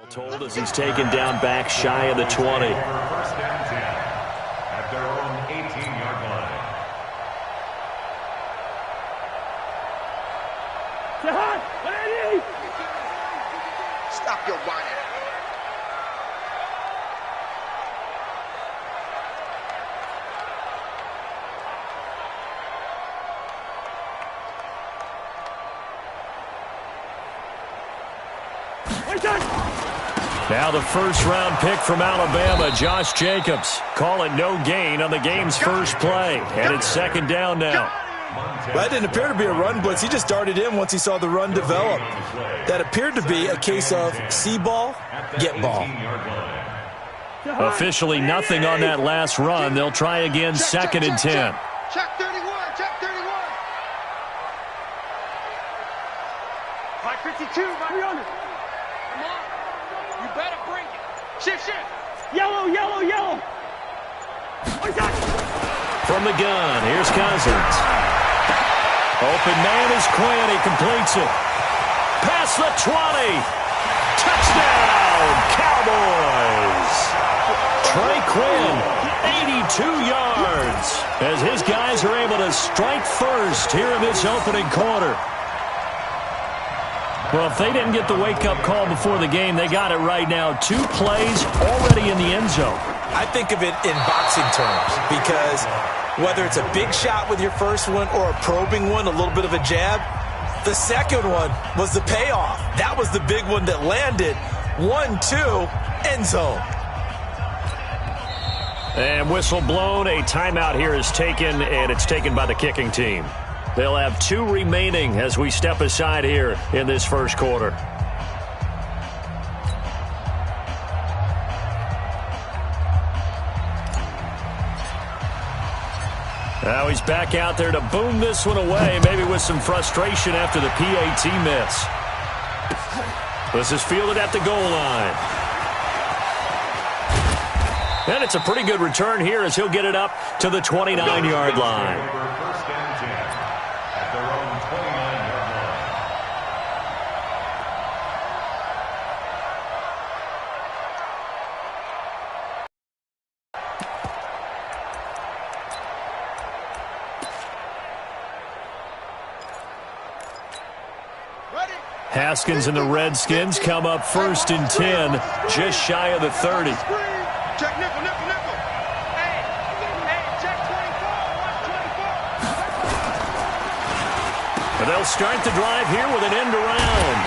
Told as he's taken down back shy of the 20. First and 10 at their own 18-yard line. Stop your whining. Now the first-round pick from Alabama, Josh Jacobs. Call it no gain on the game's first play. And it's second down now. That didn't appear to be a run blitz. He just darted in once he saw the run develop. That appeared to be a case of see ball, get ball. Officially nothing on that last run. They'll try again second and 10. Check 31, check 31. 552, right on it. Come on. You better bring it. Shift. Yellow. From the gun, here's Cousins. Open man is Quinn. He completes it. Past the 20. Touchdown, Cowboys. Trey Quinn, 82 yards. As his guys are able to strike first here in this opening quarter. Well, if they didn't get the wake-up call before the game, they got it right now. 2 plays already in the end zone. I think of it in boxing terms because whether it's a big shot with your first one or a probing one, a little bit of a jab, the second one was the payoff. That was the big one that landed. 1-2, end zone. And whistle blown. A timeout here is taken, and it's taken by the kicking team. They'll have 2 remaining as we step aside here in this first quarter. Now he's back out there to boom this one away, maybe with some frustration after the PAT miss. This is fielded at the goal line. And it's a pretty good return here as he'll get it up to the 29-yard line. First and 10 at their own 29-yard line. Haskins and the Redskins come up first and 10, just shy of the 30. Check nickel. Hey, check 24. And they'll start the drive here with an end around.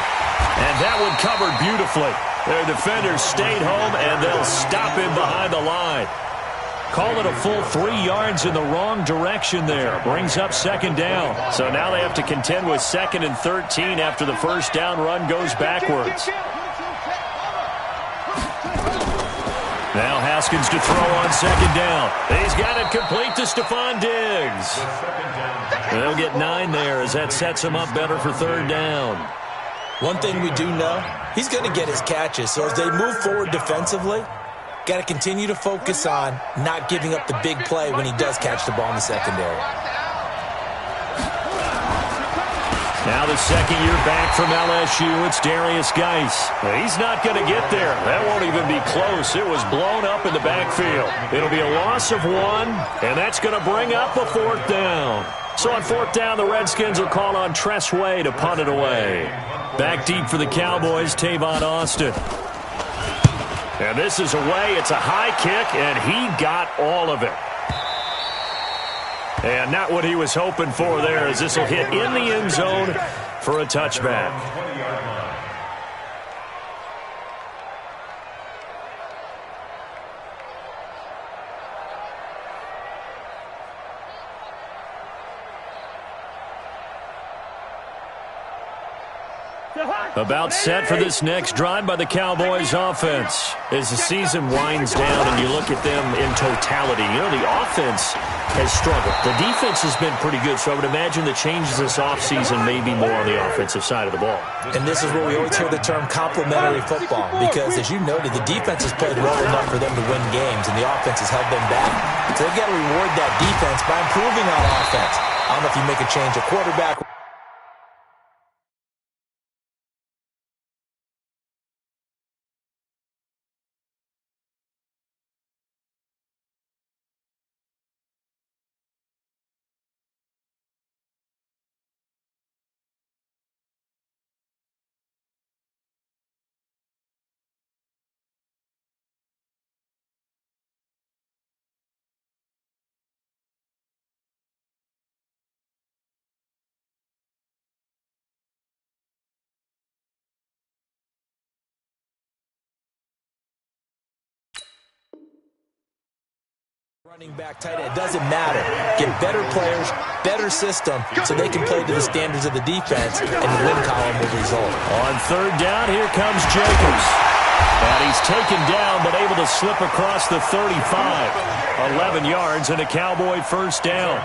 And that one covered beautifully. Their defenders stayed home, and they'll stop him behind the line. Call it a full 3 yards in the wrong direction there. Brings up second down. So now they have to contend with second and 13 after the first down run goes backwards. Now Haskins to throw on second down. He's got it complete to Stephon Diggs. They'll get 9 there as that sets him up better for third down. One thing we do know, he's going to get his catches. So as they move forward defensively, got to continue to focus on not giving up the big play when he does catch the ball in the secondary. Now the second year back from LSU, it's Darius Geis. He's not going to get there. That won't even be close. It was blown up in the backfield. It'll be a loss of 1, and that's going to bring up a 4th down. So on 4th down, the Redskins will call on Tress Way to punt it away. Back deep for the Cowboys, Tavon Austin. And this is away. It's a high kick, and he got all of it. And not what he was hoping for there, as this will hit in the end zone for a touchback. About set for this next drive by the Cowboys offense. As the season winds down and you look at them in totality, you know, the offense has struggled. The defense has been pretty good, so I would imagine the changes this offseason may be more on the offensive side of the ball. And this is where we always hear the term complementary football because, as you noted, the defense has played well enough for them to win games, and the offense has held them back. So they've got to reward that defense by improving on offense. I don't know if you make a change at quarterback Running back, tight end, it doesn't matter. Get better players, better system, so they can play to the standards of the defense, and the win column will result. On third down, here comes Jacobs. And he's taken down, but able to slip across the 35. 11 yards and a Cowboy first down.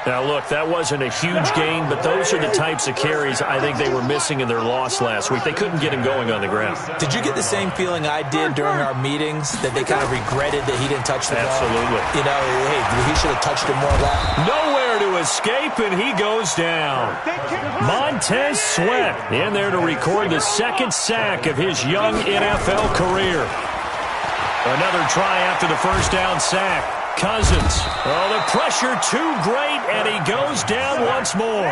Now, look, that wasn't a huge gain, but those are the types of carries I think they were missing in their loss last week. They couldn't get him going on the ground. Did you get the same feeling I did during our meetings, that they kind of regretted that he didn't touch the ball? Absolutely. You know, hey, he should have touched it more of that. Nowhere to escape, and he goes down. Montez Sweat in there to record the second sack of his young NFL career. Another try after the first down sack. Cousins. Oh, the pressure too great, and he goes down once more.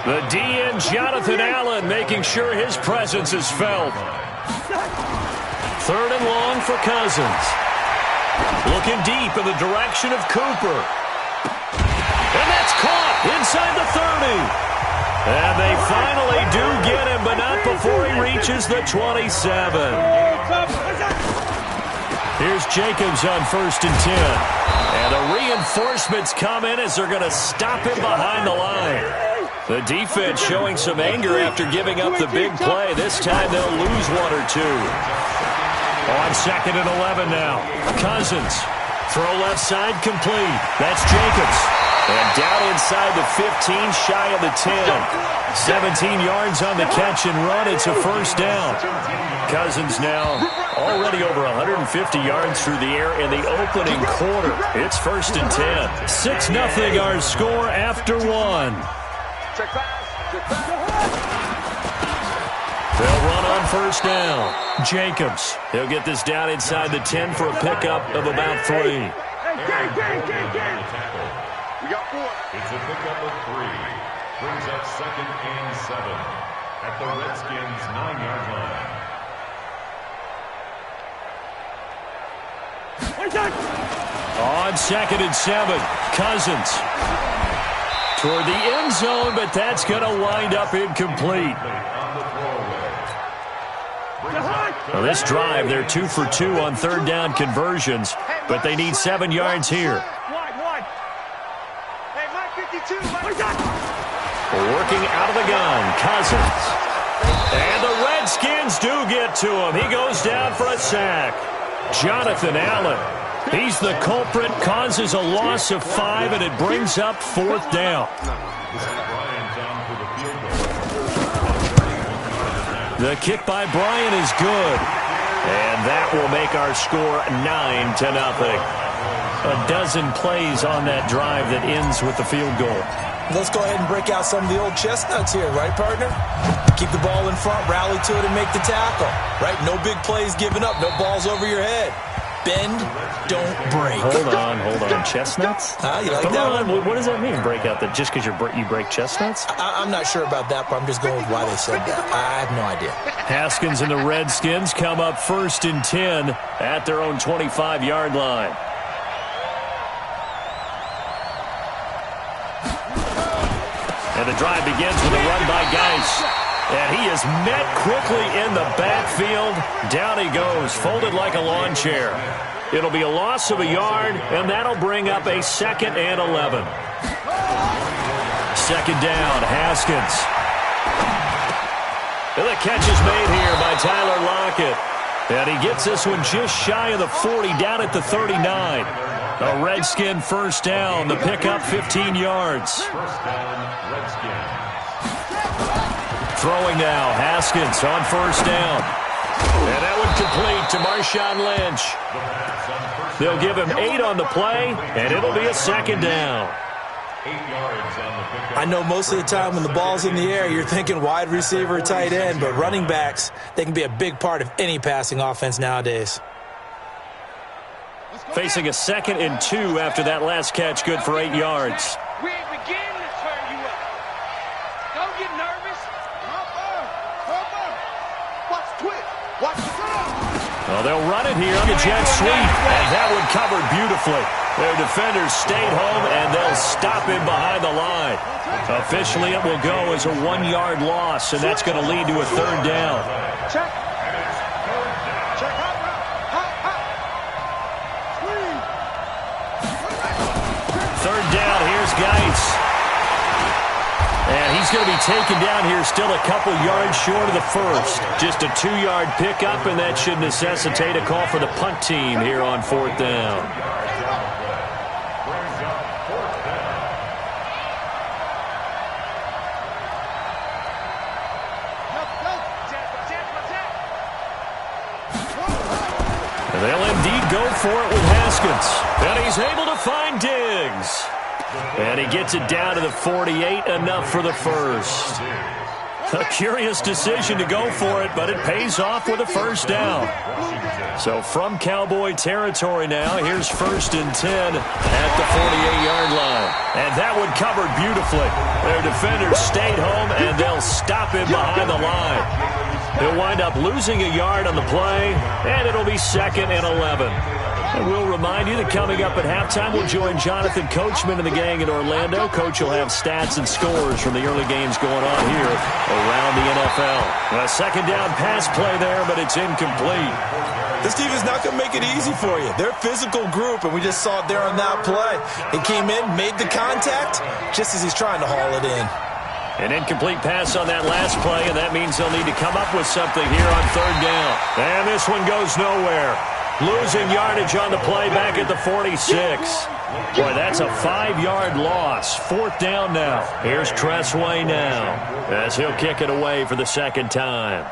The DN, Jonathan Allen, making sure his presence is felt. Third and long for Cousins. Looking deep in the direction of Cooper. And that's caught inside the 30. And they finally do get him, but not before he reaches the 27. Here's Jacobs on 1st and 10. And the reinforcements come in as they're going to stop him behind the line. The defense showing some anger after giving up the big play. This time they'll lose one or two. On 2nd and 11 now. Cousins. Throw left side complete. That's Jacobs. And down inside the 15, shy of the 10. 17 yards on the catch and run. It's a first down. Cousins now already over 150 yards through the air in the opening quarter. It's 1st and 10. 6-0 our score after one. They'll run on first down. Jacobs. He'll get this down inside the 10 for a pickup of about 3. It's a pickup of 3. Brings up 2nd and 7 at the Redskins' 9-yard line. On 2nd and 7, Cousins. Toward the end zone, but that's going to wind up incomplete. Well, this drive, they're 2 for 2 on third down conversions, but they need 7 yards here. Working out of the gun, Cousins. And the Redskins do get to him. He goes down for a sack. Jonathan Allen. He's the culprit, causes a loss of 5, and it brings up 4th down. The kick by Bryant is good. And that will make our score 9-0. A dozen plays on that drive that ends with the field goal. Let's go ahead and break out some of the old chestnuts here, right, partner? Keep the ball in front, rally to it, and make the tackle, right? No big plays given up, no balls over your head. Bend, don't break. Hold on. Chestnuts? You like Come that on. one? What does that mean, break out? That just because you break chestnuts? I'm not sure about that, but I'm just going with why they said that. I have no idea. Haskins and the Redskins come up 1st and 10 at their own 25-yard line. And the drive begins with a run by Geis. And he is met quickly in the backfield. Down he goes, folded like a lawn chair. It'll be a loss of a yard, and that'll bring up a 2nd and 11. 2nd down, Haskins. And the catch is made here by Tyler Lockett. And he gets this one just shy of the 40, down at the 39. A Redskin first down, the pickup 15 yards. First down, Redskins. Throwing now, Haskins on first down. And that one complete to Marshawn Lynch. They'll give him 8 on the play, and it'll be a 2nd down. 8 yards on the pickup. I know most of the time when the ball's in the air, you're thinking wide receiver, tight end, but running backs, they can be a big part of any passing offense nowadays. Facing a 2nd and 2 after that last catch, good for 8 yards. We ain't beginning to turn you up. Don't get nervous. Watch twitch. Watch the ground. Well, they'll run it here on the jet sweep, and that one covered beautifully. Their defenders stayed home, and they'll stop him behind the line. Officially, it will go as a 1-yard loss, and that's going to lead to a 3rd down. Check. Check out. Hot. Squeeze. Geis. And he's going to be taken down here still a couple yards short of the first. Just a 2-yard pickup, and that should necessitate a call for the punt team here on 4th down. They'll indeed go for it with Haskins. And he's able to find Diggs. And he gets it down to the 48, enough for the first. A curious decision to go for it, but it pays off with a first down. So from Cowboy territory now, here's 1st and 10 at the 48-yard line. And that one covered beautifully. Their defenders stayed home, and they'll stop him behind the line. He'll wind up losing a yard on the play, and it'll be 2nd and 11. And we'll remind you that coming up at halftime, we'll join Jonathan Coachman and the gang in Orlando. Coach will have stats and scores from the early games going on here around the NFL. A 2nd down pass play there, but it's incomplete. This team is not going to make it easy for you. They're a physical group, and we just saw it there on that play. He came in, made the contact, just as he's trying to haul it in. An incomplete pass on that last play, and that means they'll need to come up with something here on 3rd down. And this one goes nowhere. Losing yardage on the play back at the 46. Boy, that's a 5-yard loss. 4th down now. Here's Tressway now as he'll kick it away for the 2nd time.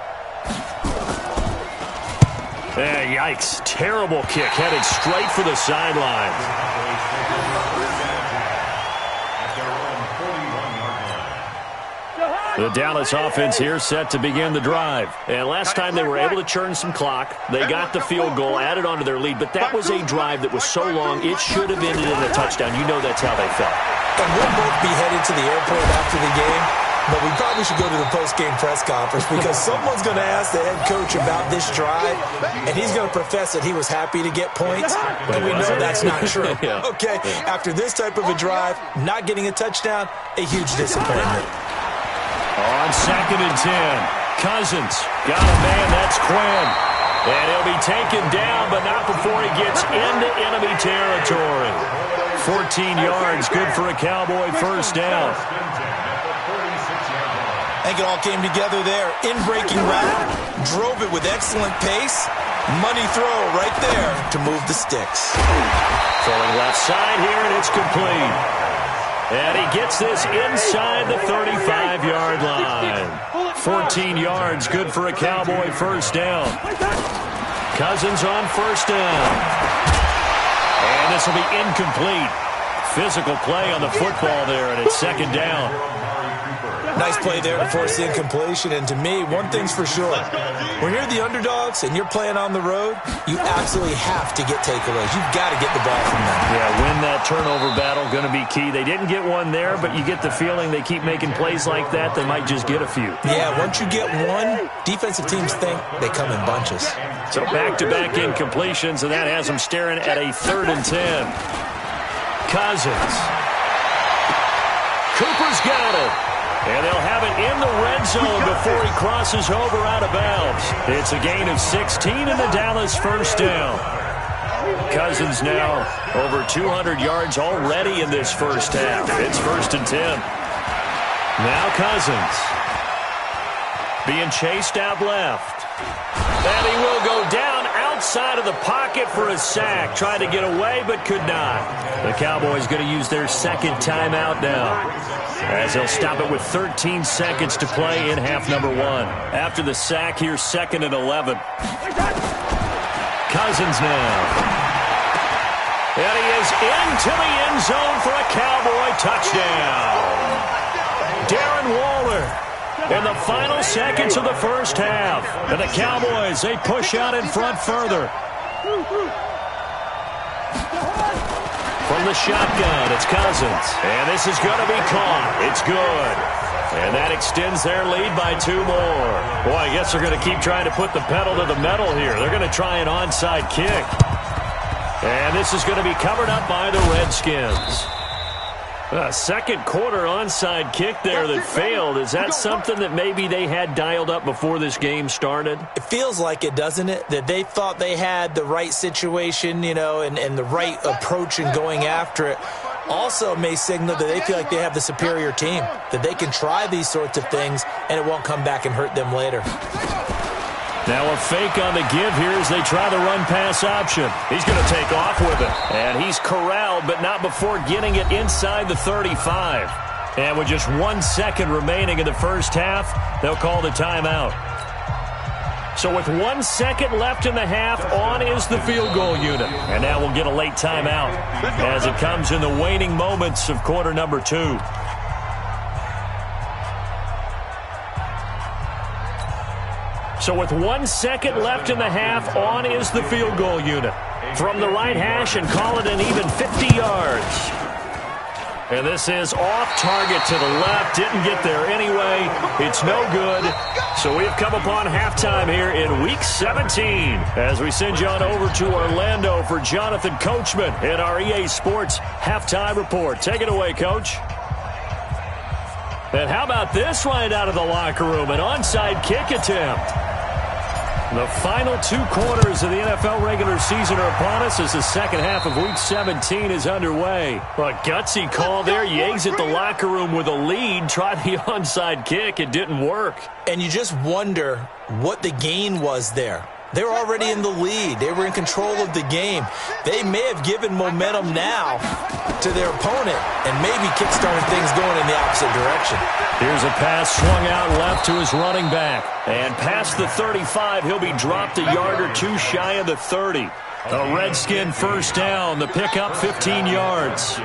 Yikes. Terrible kick headed straight for the sideline. The Dallas offense here set to begin the drive. And last time they were able to churn some clock. They got the field goal, added onto their lead. But that was a drive that was so long, it should have ended in a touchdown. You know that's how they felt. And we'll both be headed to the airport after the game. But we probably should go to the post-game press conference because someone's going to ask the head coach about this drive, and he's going to profess that he was happy to get points, and we know that's not true. Okay, after this type of a drive, not getting a touchdown, a huge disappointment. On 2nd and 10, Cousins got a man, that's Quinn. And he'll be taken down, but not before he gets into enemy territory. 14 yards, good for a Cowboy first down. I think it all came together there. In-breaking route, drove it with excellent pace. Money throw right there to move the sticks. Throwing left side here, and it's complete. And he gets this inside the 35-yard line. 14 yards, good for a Cowboy first down. Cousins on 1st down. And this will be incomplete. Physical play on the football there, and it's 2nd down. Nice play there to force the incompletion. And to me, one thing's for sure. When you're the underdogs and you're playing on the road, you absolutely have to get takeaways. You've got to get the ball from them. Yeah, win that turnover battle, going to be key. They didn't get one there, but you get the feeling they keep making plays like that, they might just get a few. Yeah, once you get one, defensive teams think they come in bunches. So back-to-back incompletions, and that has them staring at a 3rd and 10. Cousins. Cooper's got it. And they'll have it in the red zone before he crosses over out of bounds. It's a gain of 16 in the Dallas first down. Cousins now over 200 yards already in this first half. It's 1st and 10. Now Cousins. Being chased out left. And he will go down outside of the pocket for a sack. Tried to get away, but could not. The Cowboys going to use their 2nd timeout now, as they'll stop it with 13 seconds to play in half number 1. After the sack, here's 2nd and 11. Cousins now. And he is into the end zone for a Cowboy touchdown. Darren Waller. In the final seconds of the first half. And the Cowboys, they push out in front further. From the shotgun, it's Cousins. And this is going to be caught. It's good. And that extends their lead by 2 more. Boy, I guess they're going to keep trying to put the pedal to the metal here. They're going to try an onside kick. And this is going to be covered up by the Redskins. A second quarter onside kick there that failed. Is that something that maybe they had dialed up before this game started? It feels like it, doesn't it? That they thought they had the right situation, you know, and the right approach in going after it. also may signal that they feel like they have the superior team, that they can try these sorts of things and it won't come back and hurt them later. Now a fake on the give here as they try the run-pass option. He's going to take off with it. And he's corralled, but not before getting it inside the 35. And with just 1 second remaining in the first half, they'll call the timeout. So with 1 second left in the half, on is the field goal unit. And now we'll get a late timeout as it comes in the waning moments of quarter number 2. So with 1 second left in the half, on is the field goal unit. From the right hash and call it an even 50 yards. And this is off target to the left. Didn't get there anyway. It's no good. So we have come upon halftime here in Week 17 as we send you on over to Orlando for Jonathan Coachman in our EA Sports Halftime Report. Take it away, Coach. And how about this right out of the locker room? An onside kick attempt. The final 2 quarters of the NFL regular season are upon us as the second half of Week 17 is underway. A gutsy call there. You exit the locker room with a lead. Try the onside kick. It didn't work. And you just wonder what the gain was there. They were already in the lead. They were in control of the game. They may have given momentum now to their opponent and maybe kickstarted things going in the opposite direction. Here's a pass swung out left to his running back. And past the 35, he'll be dropped a yard or 2 shy of the 30. A Redskin first down. The pickup 15 yards.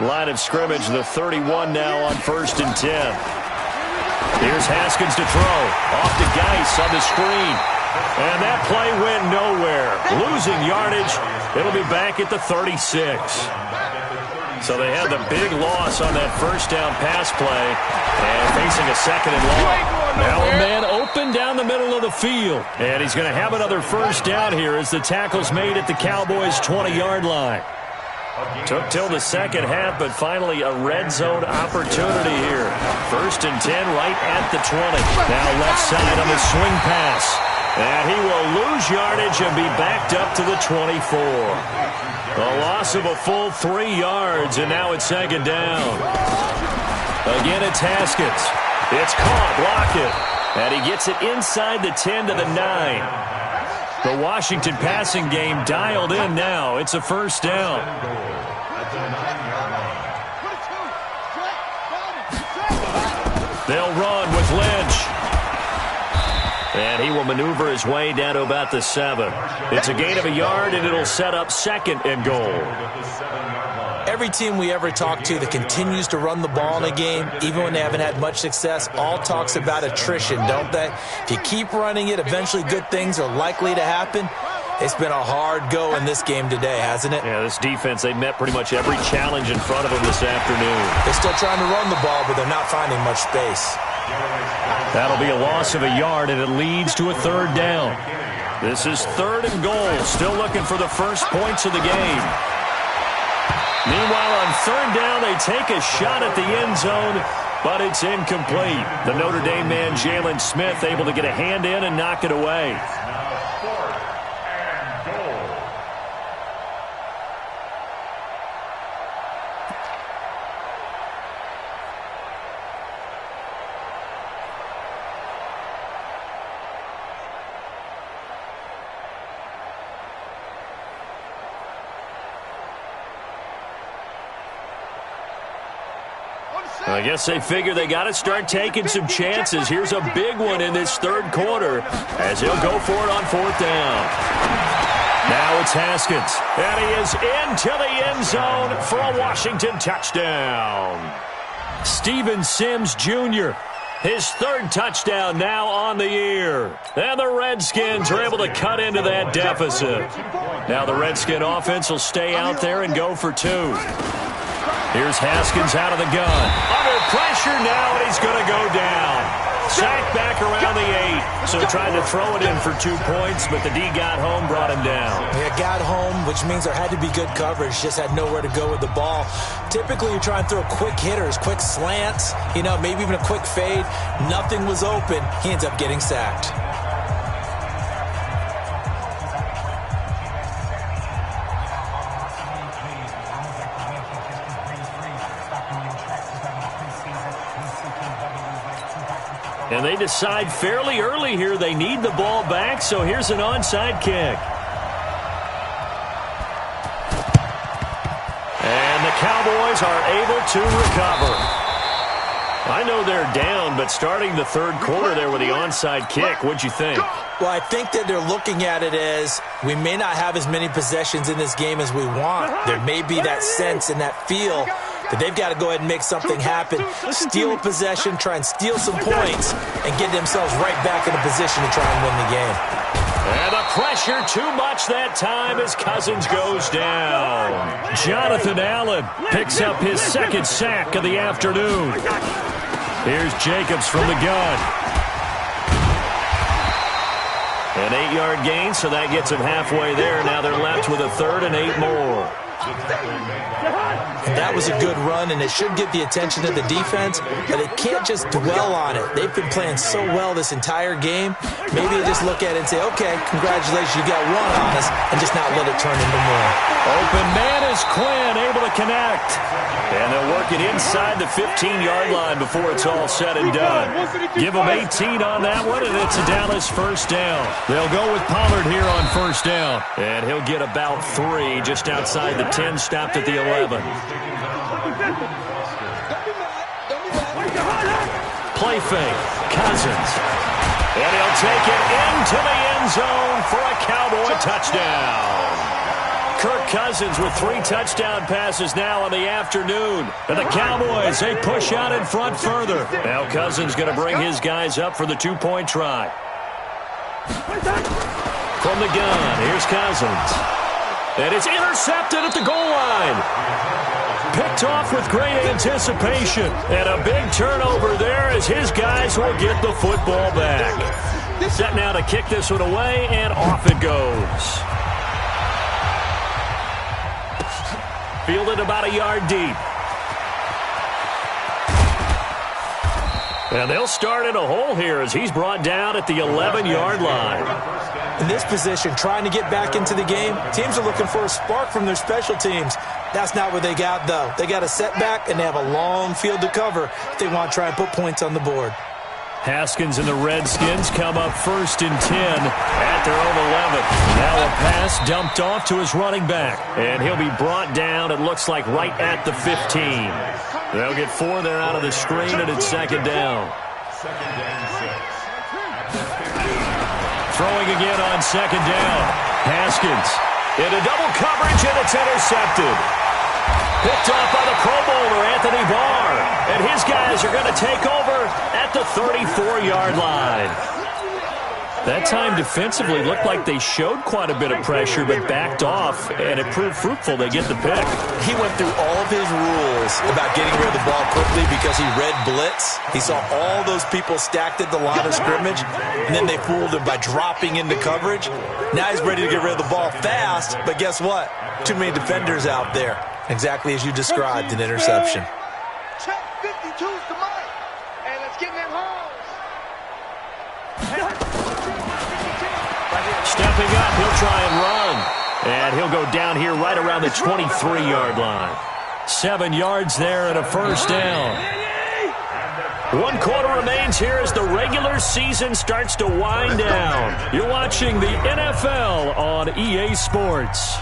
Line of scrimmage, the 31 now on 1st and 10. Here's Haskins to throw. Off to Geis on the screen. And that play went nowhere. Losing yardage. It'll be back at the 36. So they had the big loss on that first down pass play. And facing a 2nd and long. Now a man open down the middle of the field. And he's going to have another first down here as the tackle's made at the Cowboys' 20-yard line. Took till the second half, but finally a red zone opportunity here. 1st and 10 right at the 20. Now left side on the swing pass. And he will lose yardage and be backed up to the 24. A loss of a full 3 yards, and now it's 2nd down. Again, it's Haskins. It's caught, block it. And he gets it inside the 10 to the 9. The Washington passing game dialed in now. It's a first down. They'll run with Lynch. And he will maneuver his way down to about the 7. It's a gain of a yard, and it'll set up 2nd and goal. Every team we ever talk to that continues to run the ball in a game, even when they haven't had much success, all talks about attrition, don't they? If you keep running it, eventually good things are likely to happen. It's been a hard go in this game today, hasn't it? Yeah, this defense, they met pretty much every challenge in front of them this afternoon. They're still trying to run the ball, but they're not finding much space. That'll be a loss of a yard, and it leads to a 3rd down. This is 3rd and goal. Still looking for the first points of the game. Meanwhile, on 3rd down, they take a shot at the end zone, but it's incomplete. The Notre Dame man, Jalen Smith, able to get a hand in and knock it away. I guess they figure they got to start taking some chances. Here's a big one in this 3rd quarter as he'll go for it on 4th down. Now it's Haskins, and he is into the end zone for a Washington touchdown. Steven Sims Jr., his 3rd touchdown now on the year. And the Redskins are able to cut into that deficit. Now the Redskin offense will stay out there and go for 2. Here's Haskins out of the gun. Under pressure now, and he's going to go down. Sacked back around the 8. So tried to throw it in for 2 points, but the D got home, brought him down. Yeah, got home, which means there had to be good coverage. Just had nowhere to go with the ball. Typically, you try and throw quick hitters, quick slants, maybe even a quick fade. Nothing was open. He ends up getting sacked. And they decide fairly early here they need the ball back, so here's an onside kick. And the Cowboys are able to recover. I know they're down, but starting the third quarter there with the onside kick, what'd you think? Well, I think that they're looking at it as we may not have as many possessions in this game as we want. There may be that sense and that feel that they've got to go ahead and make something happen, steal a possession, try and steal some points, and get themselves right back in a position to try and win the game. And the pressure too much that time as Cousins goes down. Jonathan Allen picks up his second sack of the afternoon. Here's Jacobs from the gun. An 8-yard gain, so that gets them halfway there. Now they're left with a third and 8 more. And that was a good run, and it should get the attention of the defense, but it can't just dwell on it. They've been playing so well this entire game. Maybe they just look at it and say, okay, congratulations, you got one on us, and just not let it turn into more. Open man is Quinn, able to connect. And they'll work it inside the 15-yard line before it's all said and done. Give them 18 on that one, and it's a Dallas first down. They'll go with Pollard here on first down. And he'll get about 3 just outside the 10, stopped at the 11. Play fake, Cousins. And he'll take it into the end zone for a Cowboy touchdown. Kirk Cousins with 3 touchdown passes now on the afternoon. And the Cowboys, they push out in front further. Now Cousins going to bring his guys up for the 2-point try. From the gun, here's Cousins. And it's intercepted at the goal line. Picked off with great anticipation. And a big turnover there as his guys will get the football back. Set now to kick this one away, and off it goes. Fielded about a yard deep. And they'll start in a hole here as he's brought down at the 11-yard line. In this position, trying to get back into the game, teams are looking for a spark from their special teams. That's not what they got, though. They got a setback, and they have a long field to cover if they want to try and put points on the board. Haskins and the Redskins come up first and 10 at their own 11. Now a pass dumped off to his running back. And he'll be brought down, it looks like, right at the 15. They'll get 4 there out of the screen, and it's second down. Throwing again on second down. Haskins into double coverage, and it's intercepted. Picked off by the Pro Bowler, Anthony Barr. And his guys are going to take over at the 34-yard line. That time defensively looked like they showed quite a bit of pressure but backed off, and it proved fruitful. They get the pick. He went through all of his rules about getting rid of the ball quickly because he read blitz. He saw all those people stacked at the line of scrimmage, and then they fooled him by dropping into coverage. Now he's ready to get rid of the ball fast, but guess what? Too many defenders out there. Exactly as you described, an interception. Check 52's to Mike. And let's get in that hole. Stepping up, he'll try and run. And he'll go down here right around the 23-yard line. 7 yards there and a first down. 1 quarter remains here as the regular season starts to wind down. You're watching the NFL on EA Sports.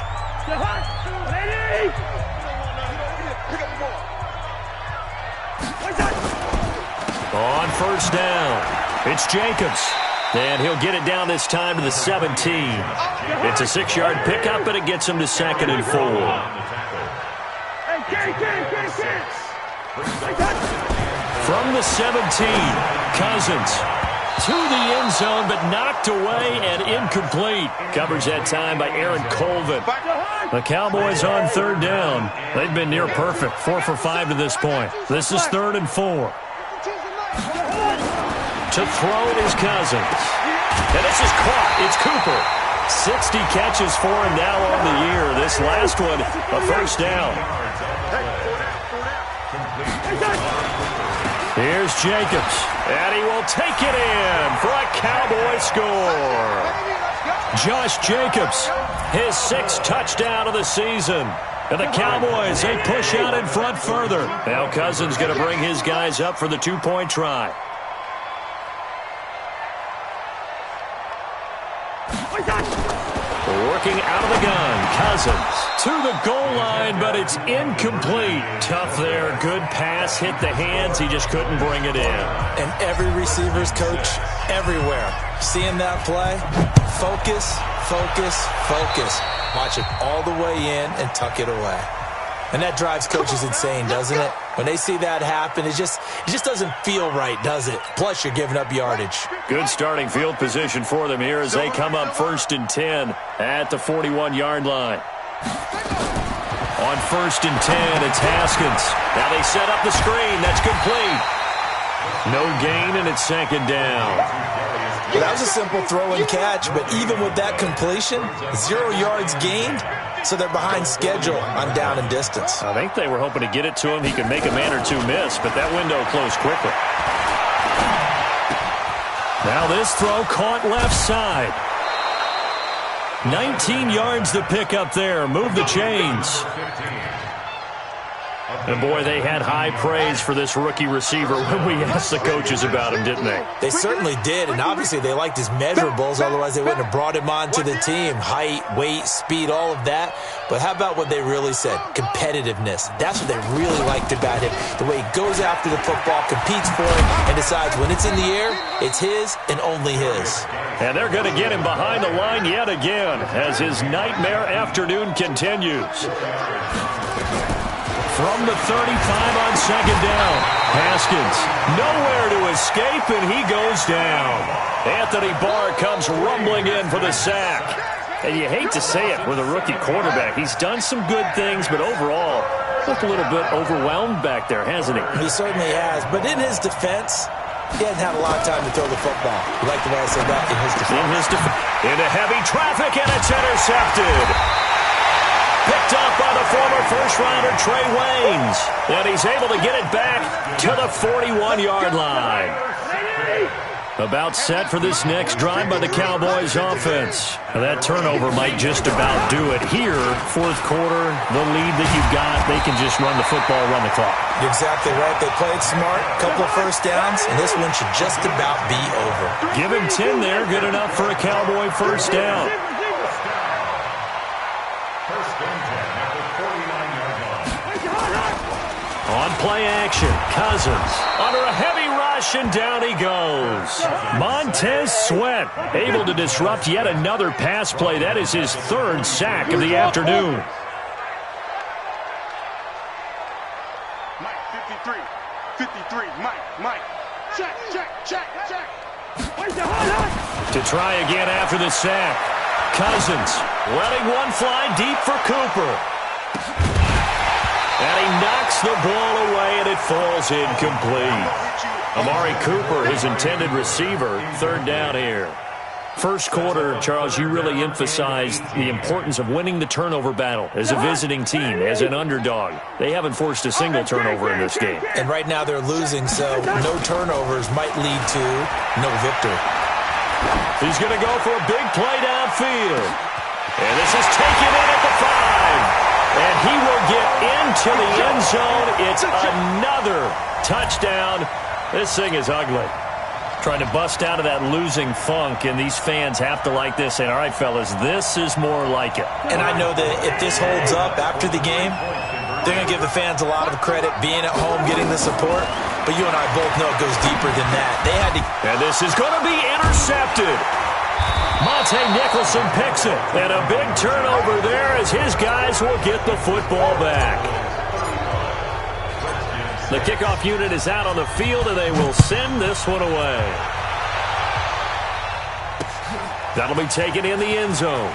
On first down, it's Jacobs. And he'll get it down this time to the 17. It's a 6-yard pickup, and it gets him to second and 4. From the 17, Cousins to the end zone, but knocked away and incomplete. Coverage that time by Aaron Colvin. The Cowboys on third down. They've been near perfect, 4 for 5 to this point. This is 3rd and 4. To throw is Cousins. And this is caught. It's Cooper. 60 catches for him now on the year. This last one, a first down. Here's Jacobs. And he will take it in for a Cowboy score. Josh Jacobs, his 6th touchdown of the season. And the Cowboys, they push out in front further. Now Cousins going to bring his guys up for the 2-point try. looking out of the gun. Cousins to the goal line, but it's incomplete. Tough there. Good pass. Hit the hands. He just couldn't bring it in. And every receiver's coach everywhere. Seeing that play, focus, focus, focus. Watch it all the way in and tuck it away. And that drives coaches insane, doesn't it? When they see that happen, it just doesn't feel right, does it? Plus, you're giving up yardage. Good starting field position for them here as they come up 1st and 10 at the 41-yard line. On 1st and 10, it's Haskins. Now they set up the screen. That's complete. No gain, and it's 2nd down. Well, that was a simple throw and catch, but even with that completion, 0 yards gained, so they're behind schedule on down and distance. I think they were hoping to get it to him. He could make a man or two miss, but that window closed quickly. Now this throw caught left side. 19 yards to pick up there. Move the chains. And, boy, they had high praise for this rookie receiver when we asked the coaches about him, didn't they? They certainly did, and obviously they liked his measurables. Otherwise, they wouldn't have brought him onto the team. Height, weight, speed, all of that. But how about what they really said? Competitiveness. That's what they really liked about him. The way he goes after the football, competes for it, and decides when it's in the air, it's his and only his. And they're going to get him behind the line yet again as his nightmare afternoon continues. From the 35 on 2nd down. Haskins nowhere to escape, and he goes down. Anthony Barr comes rumbling in for the sack. And you hate to say it with a rookie quarterback. He's done some good things, but overall, looked a little bit overwhelmed back there, hasn't he? He certainly has. But in his defense, he hasn't had a lot of time to throw the football. You like the way I said that? In his defense. Into heavy traffic, and it's intercepted. Picked up by the former first-rounder Trey Waynes. And he's able to get it back to the 41-yard line. About set for this next drive by the Cowboys offense. Now that turnover might just about do it here. 4th quarter, the lead that you've got, they can just run the football, run the clock. You're exactly right. They played smart, couple of first downs, and this one should just about be over. Give him 10 there, good enough for a Cowboy first down. On play action, Cousins under a heavy rush, and down he goes. Montez Sweat able to disrupt yet another pass play. That is his 3rd sack of the afternoon. Mike, 53, Mike. Check. To try again after the sack. Cousins letting one fly deep for Cooper. And he knocks the ball away, and it falls incomplete. Amari Cooper, his intended receiver, 3rd down here. First quarter, Charles, you really emphasized the importance of winning the turnover battle as a visiting team, as an underdog. They haven't forced a single turnover in this game. And right now they're losing, so no turnovers might lead to no victory. He's going to go for a big play downfield. And this is taken in at the 5. And he will get into the end zone. It's another touchdown. This thing is ugly. Trying to bust out of that losing funk, and these fans have to like this. And, all right, fellas, this is more like it. And I know that if this holds up after the game, they're going to give the fans a lot of credit being at home, getting the support. But you and I both know it goes deeper than that. They had to. And this is going to be intercepted. Monte Nicholson picks it, and a big turnover there as his guys will get the football back. The kickoff unit is out on the field, and they will send this one away. That'll be taken in the end zone.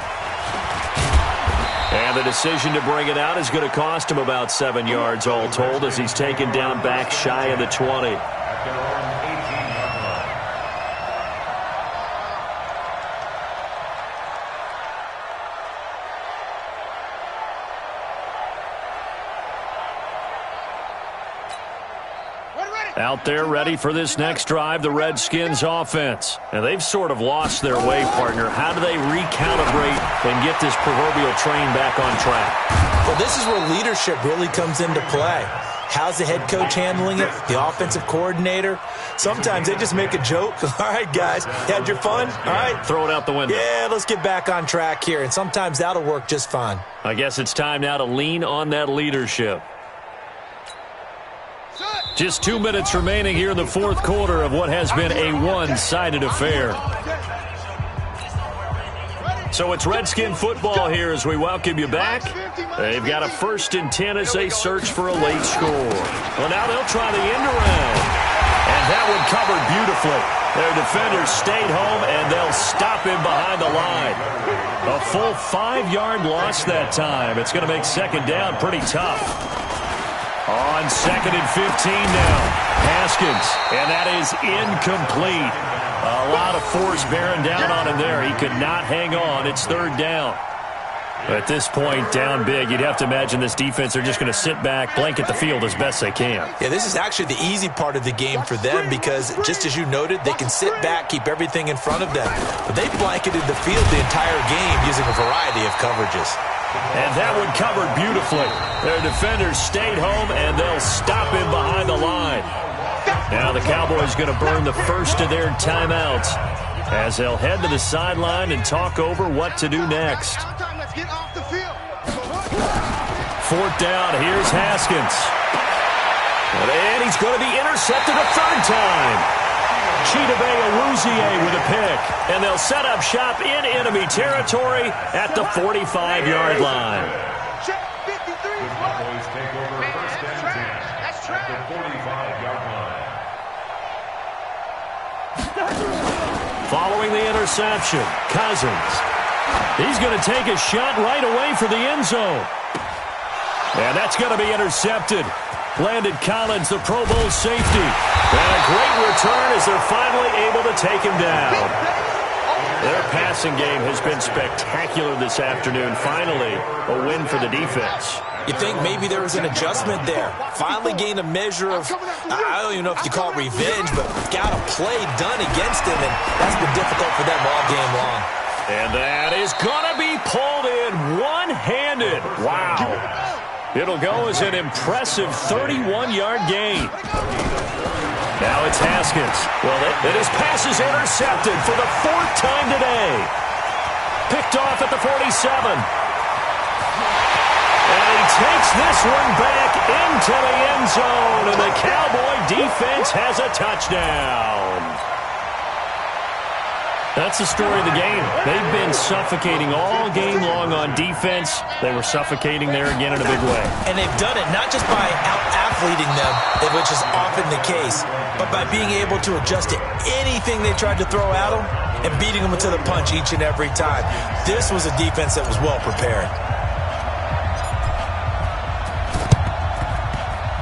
And the decision to bring it out is going to cost him about 7 yards all told as he's taken down back shy of the 20. Out there ready for this next drive, the Redskins offense. And they've sort of lost their way, partner. How do they recalibrate and get this proverbial train back on track? Well, this is where leadership really comes into play. How's the head coach handling it? The offensive coordinator? Sometimes they just make a joke. All right, guys, had your fun? All right. Throw it out the window. Yeah, let's get back on track here, and sometimes that'll work just fine. I guess it's time now to lean on that leadership. Just 2 minutes remaining here in the fourth quarter of what has been a one-sided affair. So it's Redskin football here as we welcome you back. They've got a 1st and 10 as they search for a late score. Well, now they'll try the end around. And that one covered beautifully. Their defenders stayed home, and they'll stop him behind the line. A full 5-yard loss that time. It's going to make second down pretty tough. On 2nd and 15 now. Haskins, and that is incomplete. A lot of force bearing down on him there. He could not hang on. It's 3rd down. At this point, down big, you'd have to imagine this defense are just going to sit back, blanket the field as best they can. Yeah, this is actually the easy part of the game for them because, just as you noted, they can sit back, keep everything in front of them. But they blanketed the field the entire game using a variety of coverages. And that one covered beautifully. Their defenders stayed home, and they'll stop him behind the line. Now the Cowboys going to burn the first of their timeouts as they'll head to the sideline and talk over what to do next. 4th down, here's Haskins. And he's going to be intercepted a 3rd time. Chidobe Awuzie with a pick. And they'll set up shop in enemy territory at the 45-yard line. The Cowboys take over 1st and 10 at the 45-yard line. Following the interception, Cousins. He's going to take a shot right away for the end zone. And that's going to be intercepted. Landon Collins, the Pro Bowl safety. And a great return as they're finally able to take him down. Their passing game has been spectacular this afternoon. Finally, a win for the defense. You think maybe there was an adjustment there. Finally gained a measure of, I don't even know if you call it revenge, but got a play done against him, and that's been difficult for them all game long. And that is going to be pulled in one-handed. Wow. It'll go as an impressive 31-yard gain. Now it's Haskins. Well, his pass is intercepted for the 4th time today. Picked off at the 47. And he takes this one back into the end zone, and the Cowboy defense has a touchdown. That's the story of the game. They've been suffocating all game long on defense. They were suffocating there again in a big way. And they've done it not just by out-athleting them, which is often the case, but by being able to adjust to anything they tried to throw at them and beating them to the punch each and every time. This was a defense that was well prepared.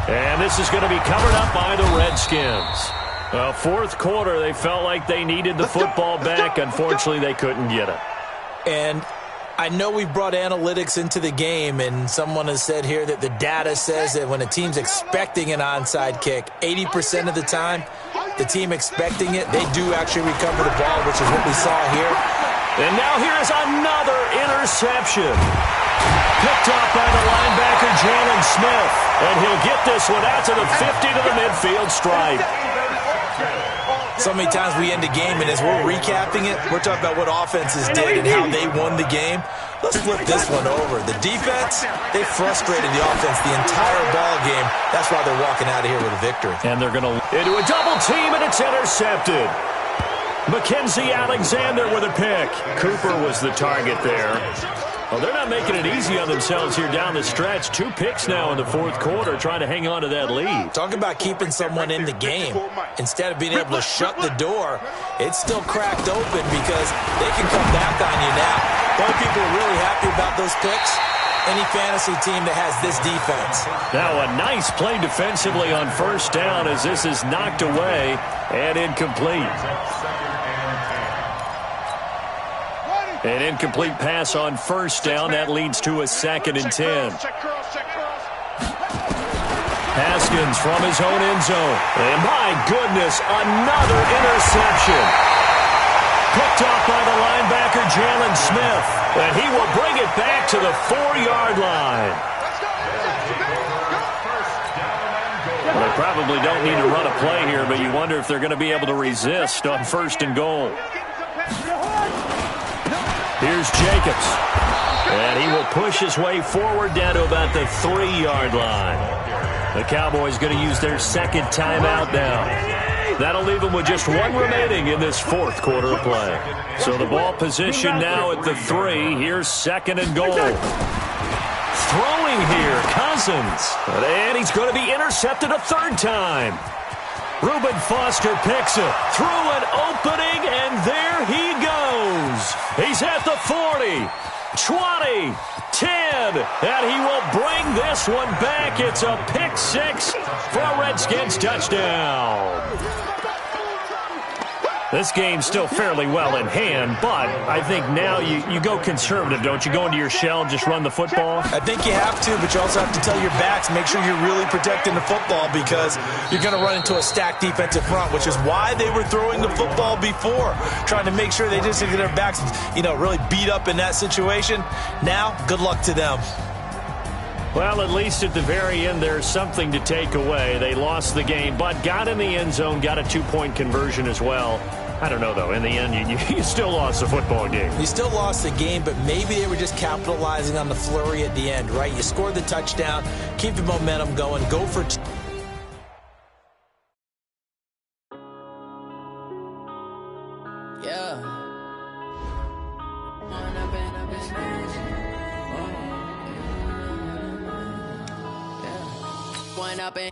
And this is going to be covered up by the Redskins. Well, 4th quarter, they felt like they needed the football back. Unfortunately, they couldn't get it. And I know we've brought analytics into the game, and someone has said here that the data says that when a team's expecting an onside kick, 80% of the time, the team expecting it, they do actually recover the ball, which is what we saw here. And now here's another interception. Picked off by the linebacker, Jalen Smith. And he'll get this one out to the 50 to the midfield stripe. So many times we end a game, and as we're recapping it, we're talking about what offenses did and how they won the game. Let's flip this one over. The defense, they frustrated the offense the entire ball game. That's why they're walking out of here with a victory. And they're going to into a double team, and it's intercepted. Mackenzie Alexander with a pick. Cooper was the target there. Well, they're not making it easy on themselves here down the stretch. 2 picks now in the 4th quarter, trying to hang on to that lead. Talking about keeping someone in the game. Instead of being able to shut the door, it's still cracked open because they can come back on you now. Both people are really happy about those picks. Any fantasy team that has this defense. Now a nice play defensively on 1st down as this is knocked away and incomplete. An incomplete pass on 1st down. That leads to a 2nd and 10. Haskins from his own end zone. And my goodness, another interception. Picked off by the linebacker, Jalen Smith. And he will bring it back to the 4-yard line. Well, they probably don't need to run a play here, but you wonder if they're going to be able to resist on 1st and goal. Here's Jacobs. And he will push his way forward down to about the 3-yard line. The Cowboys going to use their 2nd timeout now. That'll leave them with just 1 remaining in this 4th quarter of play. So the ball position now at the 3. Here's 2nd and goal. Throwing here, Cousins. And he's going to be intercepted a 3rd time. Reuben Foster picks it through an opening, and there he goes. He's at the 40, 20, 10, and he will bring this one back. It's a pick 6 for a Redskins touchdown. This game's still fairly well in hand, but I think now you go conservative, don't you? Go into your shell and just run the football? I think you have to, but you also have to tell your backs, make sure you're really protecting the football because you're going to run into a stacked defensive front, which is why they were throwing the football before, trying to make sure they just get their backs, really beat up in that situation. Now, good luck to them. Well, at least at the very end, there's something to take away. They lost the game, but got in the end zone, got a 2-point conversion as well. I don't know, though. In the end, you still lost the football game. You still lost the game, but maybe they were just capitalizing on the flurry at the end, right? You scored the touchdown, keep the momentum going, go for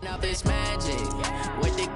Up this magic with the